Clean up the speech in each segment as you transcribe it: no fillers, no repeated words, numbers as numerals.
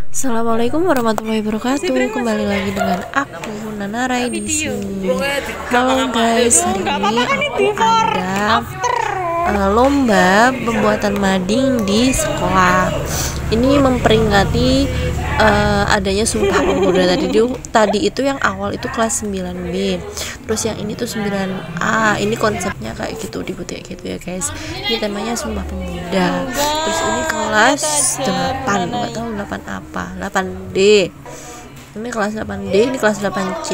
Assalamualaikum warahmatullahi wabarakatuh. Kembali lagi dengan aku Nanarai di sini. Halo guys, hari ini aku ada lomba pembuatan mading di sekolah. Ini memperingati adanya Sumpah Pemuda tadi itu yang awal itu kelas 9B. Terus yang ini tuh 9A. Ini konsepnya kayak gitu, dibuat kayak gitu ya guys. Ini temanya Sumpah Pemuda. Terus ini kelas 8, enggak tahu 8 apa. 8D. Ini kelas 8D, ini kelas 8C.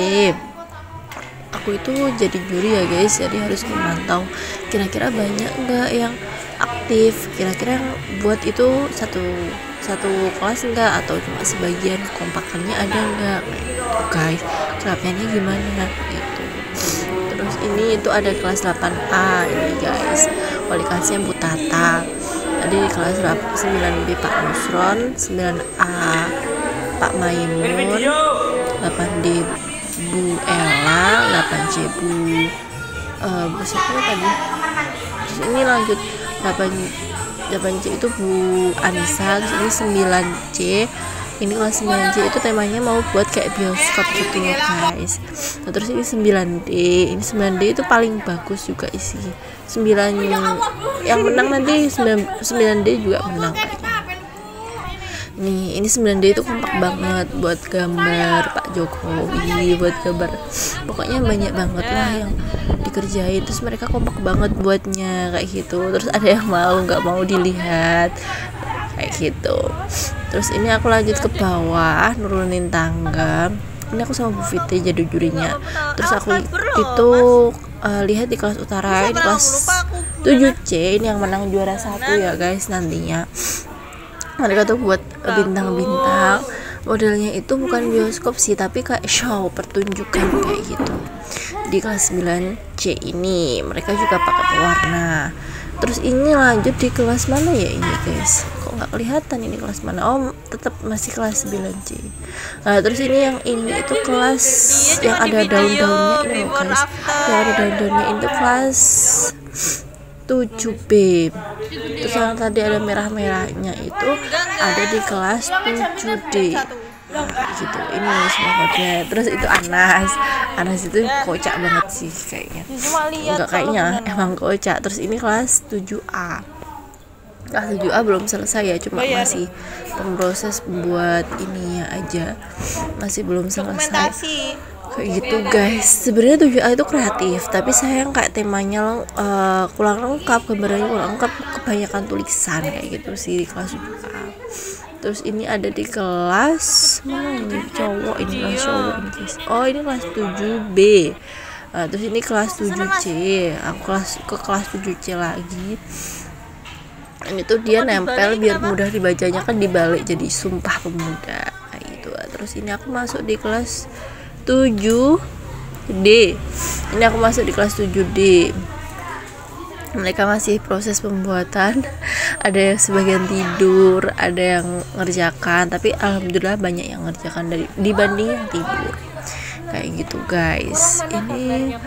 Aku itu jadi juri ya guys, jadi harus memantau kira-kira banyak enggak yang aktif, kira-kira yang buat itu satu kelas enggak, atau cuma sebagian, kompakannya ada enggak gitu guys, kerapiannya gimana gitu. Terus ini itu ada kelas 8A ini guys, wali kelasnya Bu Tata. Tadi di kelas 9B Pak Nusron, 9A Pak Maimun, 8D Bu Ella, 8C Bu siapa tadi. Terus ini lanjut 8C itu Bu Anissa. Terus ini 9C, ini kelas 9C itu temanya mau buat kayak bioskop gitu ya guys. Nah, terus ini 9D, ini 9D itu paling bagus juga isi 9 yang menang nanti 9D juga menang kayaknya. Nih, ini 9D itu kompak banget buat gambar Pak Jokowi, buat gambar, pokoknya banyak banget lah yang dikerjain. Terus mereka kompak banget buatnya kayak gitu. Terus ada yang nggak mau dilihat kayak gitu. Terus ini aku lanjut ke bawah, nurunin tangga. Ini aku sama Bu Fitri jadi jurinya. Terus aku itu lihat di kelas utara, ini kelas 7C, ini yang menang juara 1 ya guys nantinya. Mereka tuh buat bintang-bintang, modelnya itu bukan bioskop sih, tapi kayak show, pertunjukan kayak gitu. Di kelas 9C ini mereka juga pakai pewarna. Terus ini lanjut di kelas mana ya ini guys, kok nggak kelihatan ini kelas mana. Oh, tetap masih kelas 9C. Nah, terus ini yang ini itu kelas yang ada daun-daunnya ini loh guys, yang ada daun-daunnya itu kelas 7B. Terus yang tadi ada merah-merahnya itu ada di kelas 7D. Nah, gitu. Ini semua kode. Terus itu Anas itu kocak banget sih kayaknya. Enggak kayaknya, emang kocak. Terus ini kelas 7A. Kelas 7A belum selesai ya, cuma masih proses buat ininya aja. Masih belum selesai. Kayak gitu guys. Sebenarnya 7A itu kreatif, tapi sayang kayak temanya kurang lengkap, gambarnya kurang lengkap, kebanyakan tulisan kayak gitu sih di kelas 7A. Terus ini ada di kelas mana ini cowok, ini kelas cowok ini guys. Oh, ini kelas 7B. Terus ini kelas 7C. Aku ke kelas 7C lagi. Ini tuh dia nempel biar mudah dibacanya, kan dibalik jadi Sumpah Pemuda kayak gitu. Terus ini aku masuk di kelas 7D. Ini aku masuk di kelas 7D. Mereka masih proses pembuatan. Ada yang sebagian tidur, ada yang ngerjakan, tapi alhamdulillah banyak yang ngerjakan dibanding yang tidur. Kayak gitu guys. Ini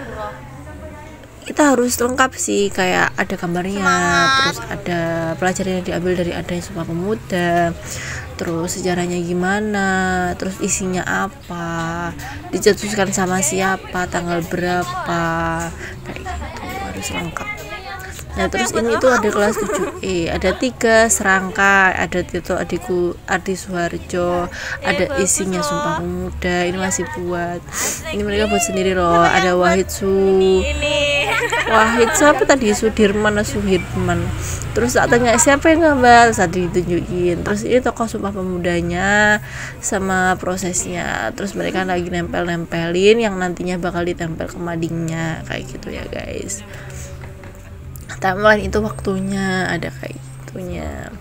kita harus lengkap sih, kayak ada gambarnya, terus ada pelajaran yang diambil dari adanya Sumpah Pemuda, terus sejarahnya gimana, terus isinya apa, dijatuhkan sama siapa, tanggal berapa, kayak gitu harus lengkap. Nah, terus ini tuh ada kelas 7E, ada 3 serangka, ada Tito adikku Ardi Suharjo, ada isinya Sumpah Pemuda. Ini masih buat, ini mereka buat sendiri loh. Ada Wahid siapa tadi, Sudirman. Terus tak tanya siapa yang gambar, saat ditunjukin. Terus ini tokoh Sumpah Pemudanya sama prosesnya. Terus mereka lagi nempelin yang nantinya bakal ditempel ke madingnya kayak gitu ya guys. Timeline itu waktunya ada kayak gitunya.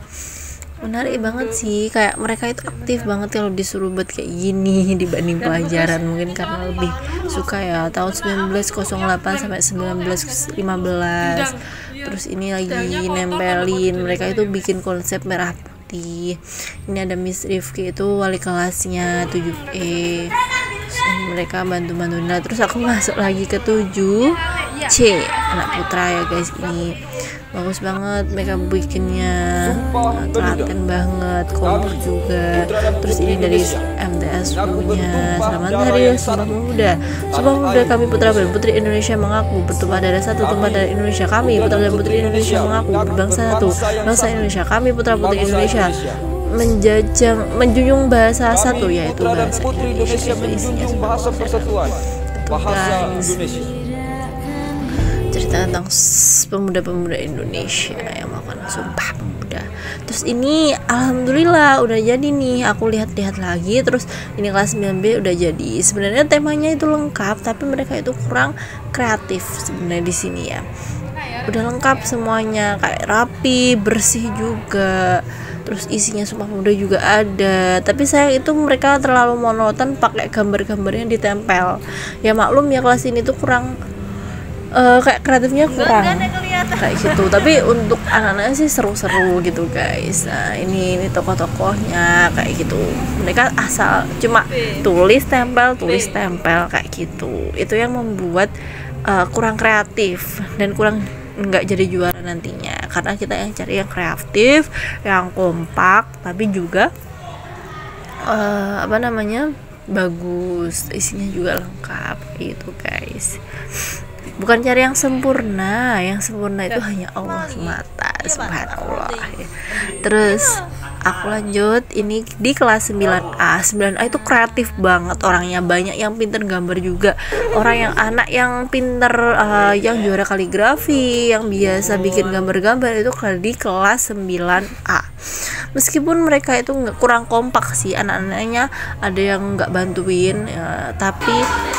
Menarik banget sih, kayak mereka itu aktif banget kalau disuruh buat kayak gini dibanding pelajaran. Mungkin karena lebih suka ya, tahun 1908 sampai 1915. Terus ini lagi nempelin, mereka itu bikin konsep merah putih. Ini ada Miss Rifki, itu wali kelasnya 7E. Mereka bantu-bantuin. Terus aku masuk lagi ke 7C, anak putra ya guys. Ini bagus banget mereka bikinnya, telaten banget, kompak juga. Terus ini dari MTS punya, selamat hari Sumpah Pemuda. Sumpah Pemuda, kami putra dan putri Indonesia mengaku bertumpah darah satu, tumpah darah Indonesia. Kami putra dan putri Indonesia mengaku berbangsa satu, bangsa Indonesia. Kami putra putri Indonesia menjunjung bahasa satu, yaitu bahasa Indonesia. Isinya bahasa persatuan, bahasa Indonesia. Cerita tentang pemuda-pemuda Indonesia yang melakukan Sumpah Pemuda. Terus ini alhamdulillah udah jadi nih, aku lihat-lihat lagi. Terus ini kelas 9B udah jadi. Sebenarnya temanya itu lengkap, tapi mereka itu kurang kreatif sebenarnya di sini ya. Udah lengkap semuanya, kayak rapi, bersih juga. Terus isinya Sumpah Pemuda juga ada, tapi sayang itu mereka terlalu monoton pakai gambar-gambarnya ditempel. Ya maklum ya, kelas ini tuh kurang kayak kreatifnya kurang kayak gitu. Tapi untuk anak-anaknya sih seru-seru gitu guys. Nah ini tokoh-tokohnya kayak gitu, mereka asal cuma tulis tempel kayak gitu. Itu yang membuat kurang kreatif dan kurang nggak jadi juara nantinya, karena kita yang cari yang kreatif, yang kompak, tapi juga bagus, isinya juga lengkap gitu guys. Bukan cari yang sempurna itu hanya Allah semata, subhanallah. Terus aku lanjut, ini di kelas 9A. 9A itu kreatif banget orangnya, banyak yang pinter gambar juga, anak yang pinter yang juara kaligrafi, yang biasa bikin gambar-gambar itu di kelas 9A. Meskipun mereka itu kurang kompak sih anak-anaknya, ada yang nggak bantuin tapi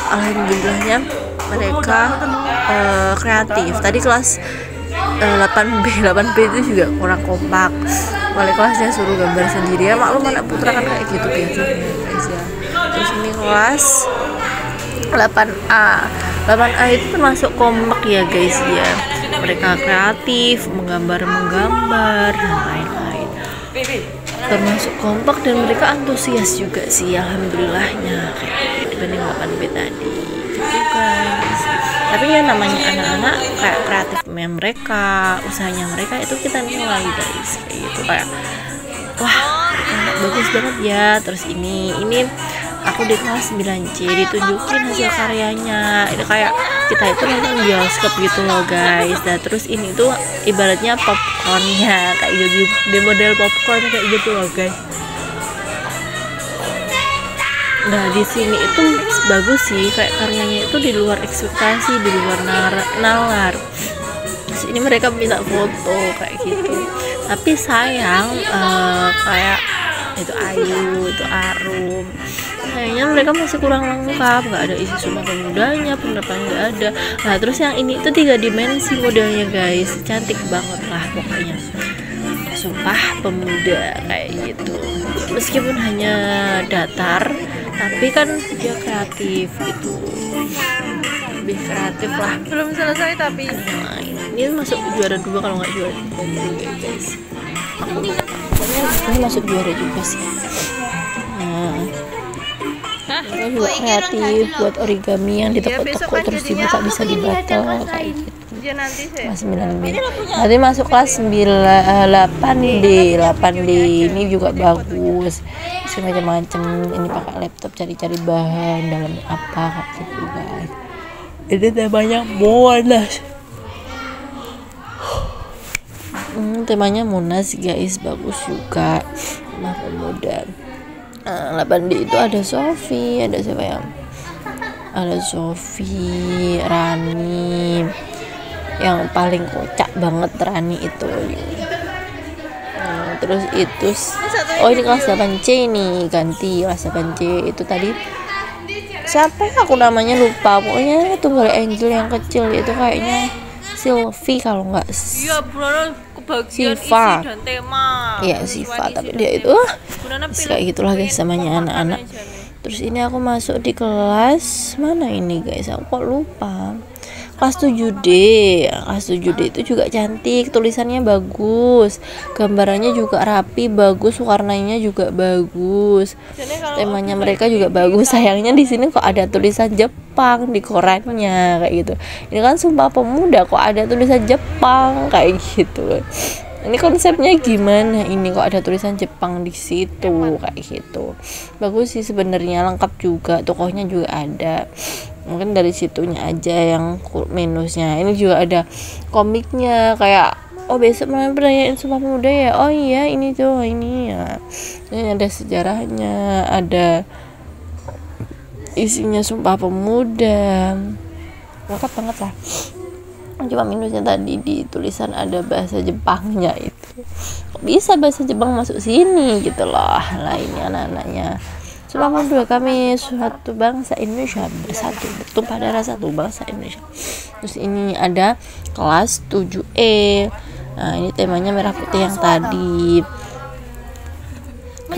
alhamdulillahnya mereka kreatif. Tadi kelas 8B itu juga kurang kompak, wali kelasnya suruh gambar sendiri. Ya maklum anak putra kan kayak gitu biasanya guys ya. Terus ini kelas 8A itu termasuk kompak ya guys ya, mereka kreatif, menggambar dan lain-lain, termasuk kompak dan mereka antusias juga sih alhamdulillahnya, kayak dibanding 8B tadi gitu guys. Tapi ya namanya anak-anak, kayak kreatifnya mereka, usahanya mereka itu kita nilai guys, kayak gitu, kayak wah bagus banget ya. Terus ini aku di kelas 9C ditunjukin hasil karyanya, itu kayak kita itu nonton bioskop gitu loh guys. Nah terus ini tuh ibaratnya popcornnya kayak gitu, di model popcorn kayak gitu loh guys. Nah di sini itu bagus sih, kayak karyanya itu di luar ekspektasi, di luar nalar. Terus ini mereka minta foto kayak gitu, tapi sayang kayak itu Ayu, itu Arum, kayaknya mereka masih kurang lengkap, nggak ada isi Sumpah Pemudanya, penerapan nggak ada. Nah terus yang ini itu 3 dimensi modelnya guys, cantik banget lah pokoknya Sumpah Pemuda kayak gitu. Meskipun hanya datar, tapi kan dia kreatif gitu, lebih kreatif lah. Belum selesai tapi nah, ini masuk juara 2 kalau nggak juara 3 ya guys. Ini masuk juara juga sih. Nah mereka juga kreatif buat origami yang di toko-toko terus dibuka bisa dibatal kayak gitu. Kelas 9B. Nanti masuk kelas 8D ini juga bagus, bisa macam-macam. Ini pakai laptop cari-cari bahan dalamnya apa kayak gitu guys. Ini temanya Monas. Temanya Monas guys, bagus juga. Sumpah Pemuda. 8D itu ada Sofi, ada siapa ya? Ada Sofi, Rani. Yang paling kocak banget Rani itu. Terus itu ini kelas 8C ini, ganti kelas 8C itu tadi. Siapa ya, aku namanya lupa. Pokoknya itu Bale Angel yang kecil itu kayaknya Sylvie kalau nggak Siva. Iya Siva, tapi dia itu kayak gitulah guys namanya anak-anak. Terus ini aku masuk di kelas mana ini guys, aku kok lupa. kelas 7D. Kelas 7D itu juga cantik, tulisannya bagus, gambarannya juga rapi, bagus, warnanya juga bagus, temanya mereka juga bagus. Sayangnya di sini kok ada tulisan Jepang di korannya kayak gitu. Ini kan Sumpah Pemuda kok ada tulisan Jepang kayak gitu. Ini konsepnya gimana ini kok ada tulisan Jepang di situ kayak gitu. Bagus sih sebenarnya, lengkap juga, tokohnya juga ada. Mungkin dari situnya aja yang minusnya. Ini juga ada komiknya kayak oh besok malam perayaan Sumpah Pemuda ya. Oh iya ini tuh ini ya. Ini ada sejarahnya, ada isinya Sumpah Pemuda. Lengkap banget lah. Cuma minusnya tadi di tulisan ada bahasa Jepangnya itu. Kok bisa bahasa Jepang masuk sini gitu loh. Lah ini anak-anaknya Sumpah Pemuda, kami suatu bangsa Indonesia bersatu, bertumpah darah satu bangsa Indonesia. Terus ini ada kelas 7E. Nah, ini temanya merah putih yang tadi.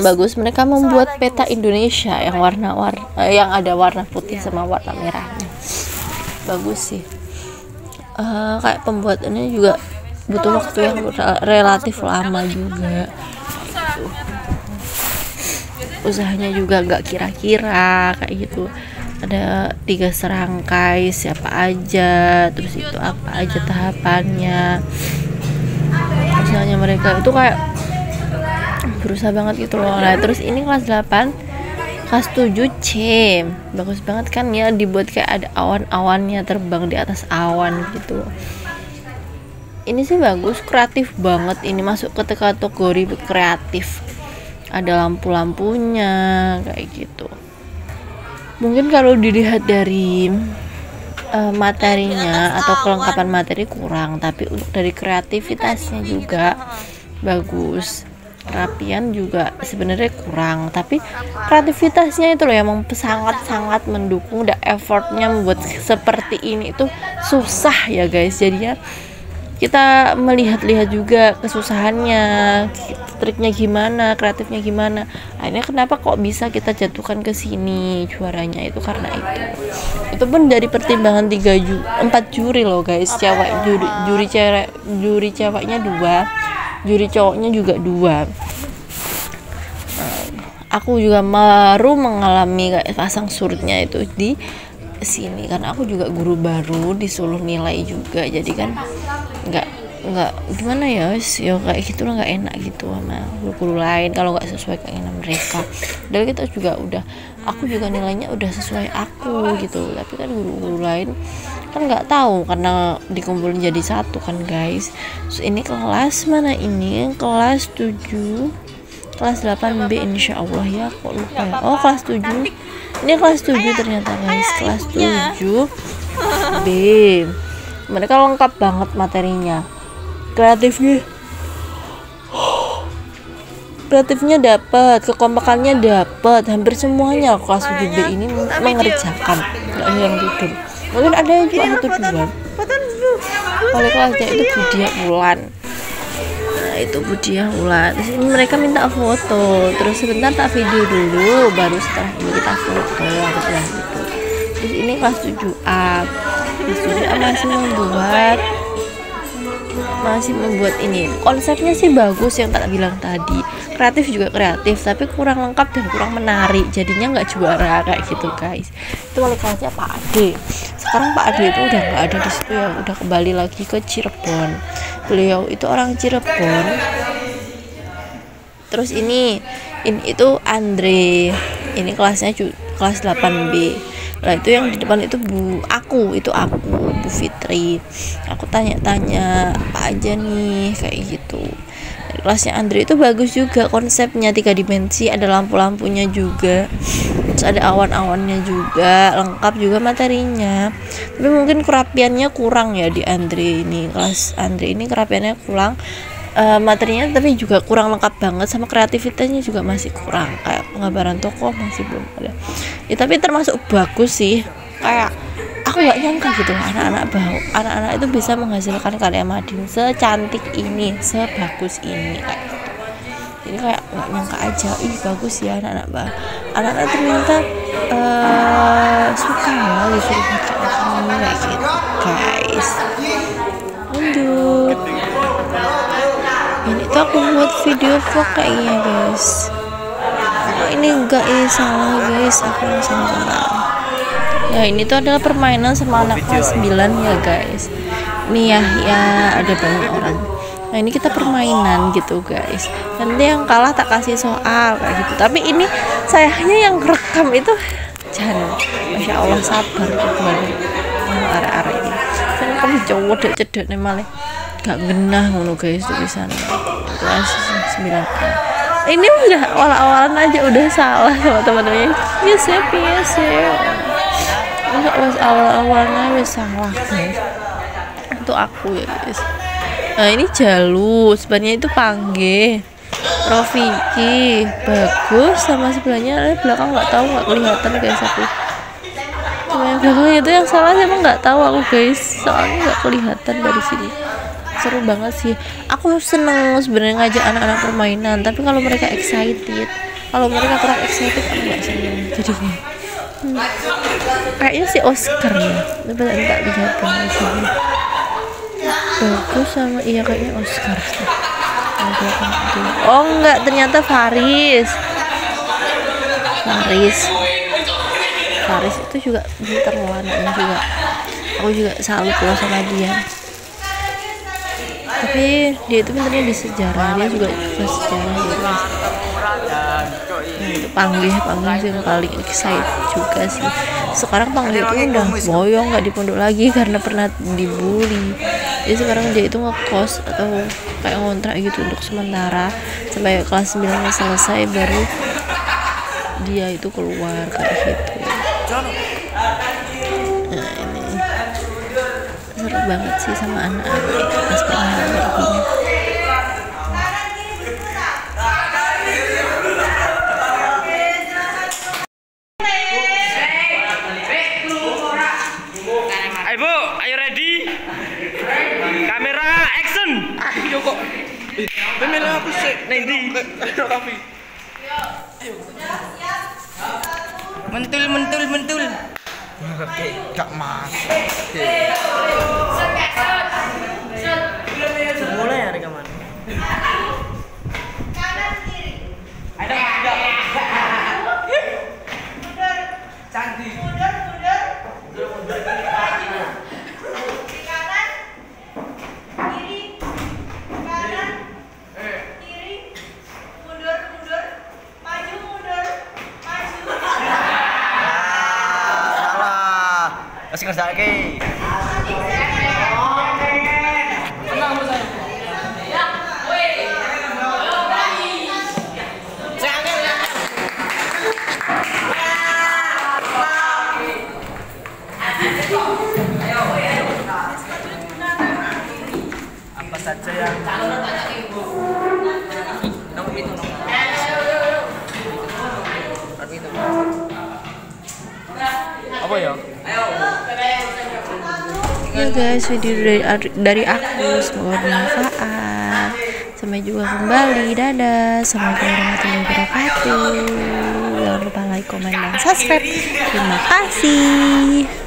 Bagus, mereka membuat peta Indonesia yang yang ada warna putih sama warna merahnya. Bagus sih. Kayak pembuatannya juga butuh waktu yang relatif lama juga. Usahanya juga nggak kira-kira kayak gitu. Ada 3 serangkai siapa aja, terus itu apa aja tahapannya. Usahanya mereka itu kayak berusaha banget gitu loh. Nah, terus ini kelas 8, kelas 7C. Bagus banget kan ya, dibuat kayak ada awan-awannya terbang di atas awan gitu. Ini sih bagus, kreatif banget. Ini masuk ke kategori kreatif. Ada lampu-lampunya kayak gitu. Mungkin kalau dilihat dari materinya atau kelengkapan materi kurang, tapi untuk dari kreativitasnya juga bagus. Rapian juga sebenarnya kurang, tapi kreativitasnya itu loh yang sangat-sangat mendukung. Dan effortnya membuat seperti ini itu susah ya guys. Jadinya kita melihat-lihat juga kesusahannya, triknya gimana, kreatifnya gimana. Akhirnya kenapa kok bisa kita jatuhkan ke sini juaranya itu karena itu. Itu pun dari pertimbangan 4 juri loh guys, cewek juri ceweknya 2, juri cowoknya juga 2. Aku juga baru mengalami kayak pasang surutnya itu di sini karena aku juga guru baru, disuruh nilai juga. Jadi kan nggak gimana ya kayak gitu lah, nggak enak gitu sama guru lain kalau nggak sesuai keinginan mereka. Dan kita juga aku juga nilainya udah sesuai aku gitu, tapi kan guru-guru lain kan nggak tahu karena dikumpulin jadi satu kan guys. So, ini kelas mana ini? Kelas 7, kelas 8B insya Allah ya, kok lupa ya. Oh kelas 7, ini kelas 7 ternyata guys, kelas 7B. Mereka lengkap banget materinya, kreatifnya dapat, kekompakannya dapat, hampir semuanya kelas 7B ini mengerjakan, nggak ada yang tidur. Mungkin ada yang cuma 1-2. Oleh kelasnya itu Budia Wulan. Nah itu Budia Wulan. Terus ini mereka minta foto, terus sebentar tak video dulu, baru setelah ini kita foto. Aku bilang gitu. Terus ini kelas 7A. Kelas 7A masih membuat ini. Konsepnya sih bagus yang tak bilang tadi, kreatif juga kreatif, tapi kurang lengkap dan kurang menarik, jadinya nggak juara kayak gitu guys. Itu wali kelasnya Pak Ade. Sekarang Pak Ade itu udah nggak ada di situ ya, udah kembali lagi ke Cirebon. Beliau itu orang Cirebon. Terus ini itu Andre, ini kelasnya kelas 8B. Lah itu yang di depan itu aku Bu Fitri. Aku tanya-tanya apa aja nih kayak gitu. Kelasnya Andre itu bagus juga, konsepnya 3 dimensi, ada lampu-lampunya juga, terus ada awan-awannya juga, lengkap juga materinya. Tapi mungkin kerapiannya kurang ya di Andre ini. Kelas Andre ini kerapiannya kurang, materinya tapi juga kurang lengkap banget, sama kreativitasnya juga masih kurang, kayak penggambaran tokoh masih belum ada ya. Tapi termasuk bagus sih, kayak aku nggak nyangka gitu anak-anak itu bisa menghasilkan karya mading secantik ini, sebagus ini kayak gitu. Ini kayak nggak nyangka aja, ih bagus ya anak-anak ternyata suka ya disuruh pakai ini kayak gitu guys. Lanjut, ini tuh aku buat video vlog kayaknya guys. Ini enggak, ini salah guys, aku yang salah kemarin. Nah ini tuh adalah permainan sama anak kelas 9 ya guys. Nih ya ada banyak orang. Nah ini kita permainan gitu guys. Nanti yang kalah tak kasih soal kayak gitu. Tapi ini sayangnya yang rekam itu jangan, masya Allah sabar gitu arek-arek ini. Kan kamu cowok cedek nih malah gak genah ngono guys tuh bisa kelas 9A. Ini udah awal-awalan aja udah salah sama teman-temannya. Yes ya. Enggak pas awal-awalnya wes salah guys. Itu aku ya guys. Nah ini Jalu, sebenarnya itu Pangge, Rofiki, bagus, sama sebelahnya belakang nggak tahu, nggak kelihatan guys aku. Cuma yang belakang itu yang salah, emang nggak tahu aku guys, soalnya nggak kelihatan dari sini. Seru banget sih. Aku seneng sebenarnya ngajak anak-anak permainan, tapi kalau mereka excited, kalau mereka kurang excited aku nggak seneng jadinya. Kayaknya si Oscar ya, tapi tak lihat di sini. Bagus sama iya kayaknya Oscar sih. Oh enggak, ternyata Faris itu juga pintar loh anaknya juga. Aku juga salut loh sama dia. Tapi dia itu pintarnya di sejarah, dia juga kelas sejarah gitu guys. Itu Panggih sih yang paling excited juga sih. Sekarang Panggih itu udah boyong, nggak di pondok lagi karena pernah dibully. Jadi sekarang dia itu ngekos atau kayak ngontrak gitu untuk sementara sampai kelas 9 selesai, baru dia itu keluar kayak gitu. Nah ini seru banget sih sama anak-anak pas permainan kayak gini. Ayo, ayo ready? Kamera action. Ayo kok. Kamera aku sih. Nanti. Ayo kami. Mentul. Oke, gak masuk. Mulai ya rekaman. Kanan kiri. Ada. Cantik. Mundur. Maju. Di kanan. Kiri. Kanan. Kiri. Mundur. Maju. Salah. Masih ngerjain. Apa saja yang nomor itu. Apa ya? Ya guys, video dari aku semoga bermanfaat. Sampai jumpa kembali, dadah. Assalamualaikum warahmatullahi wabarakatuh. Jangan lupa like, komen, dan subscribe. Terima kasih.